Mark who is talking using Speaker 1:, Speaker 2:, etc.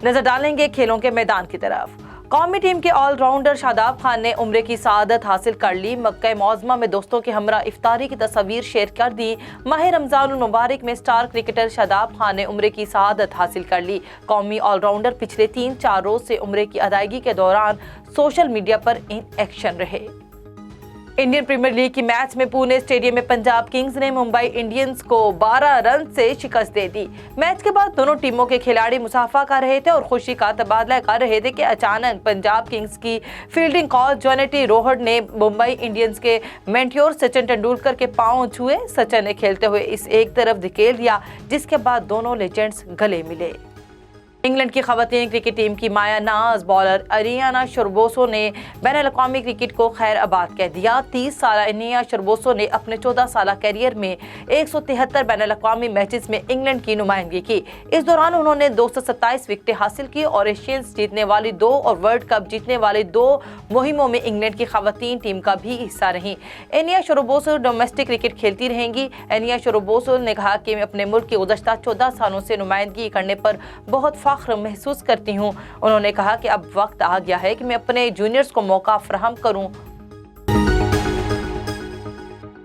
Speaker 1: नजर डालेंगे खेलों के मैदान की तरफ। कौमी टीम के ऑलराउंडर शादाब खान ने उम्रे की सआदत हासिल कर ली। मक्का मौज़मा में दोस्तों के हमरा इफ्तारी की तस्वीर शेयर कर दी। माह रमजान मुबारक में स्टार क्रिकेटर शादाब खान ने उम्रे की सआदत हासिल कर ली। कौमी ऑलराउंडर पिछले 3-4 रोज से उम्रे की अदायगी के दौरान सोशल मीडिया पर इन एक्शन रहे। इंडियन प्रीमियर लीग की मैच में पुणे स्टेडियम में पंजाब किंग्स ने मुंबई इंडियंस को 12 रन से शिकस्त दे दी। मैच के बाद दोनों टीमों के खिलाड़ी मुसाफा कर रहे थे और खुशी का तबादला कर रहे थे कि अचानक पंजाब किंग्स की फील्डिंग कोच जोनेटी रोहड ने मुंबई इंडियंस के मेंटोर सचिन तेंदुलकर के पांव छुए। सचिन ने खेलते हुए इस एक तरफ धकेल दिया, जिसके बाद दोनों लेजेंड्स गले मिले। इंग्लैंड की खवातीन क्रिकेट टीम की माया नाज बॉलर अरियाना शरबोसो ने बैनुल-अक़वामी क्रिकेट को खैर आबाद कह दिया। 30 साला अरियाना शरबोसो ने अपने 14 साला कैरियर में 173 बैनुल-अक़वामी मैचेस में इंग्लैंड की नुमाइंदगी की। इस दौरान उन्होंने 227 विकेटें हासिल की और एशियंस जीतने वाली 2 और वर्ल्ड कप जीतने वाली 2 मुहिमों में इंग्लैंड की खवातीन टीम का भी हिस्सा रहीं। अरियाना शरबोसो डोमेस्टिक क्रिकेट खेलती रहेंगी। अरियाना शरबोसो ने कहा कि मैं अपने मुल्क की गुज़श्ता 14 सालों से नुमाइंदगी करने पर बहुत फख्र महसूस करती हूँ। उन्होंने कहा कि अब वक्त आ गया है कि मैं अपने जूनियर्स को मौका फराहम करूँ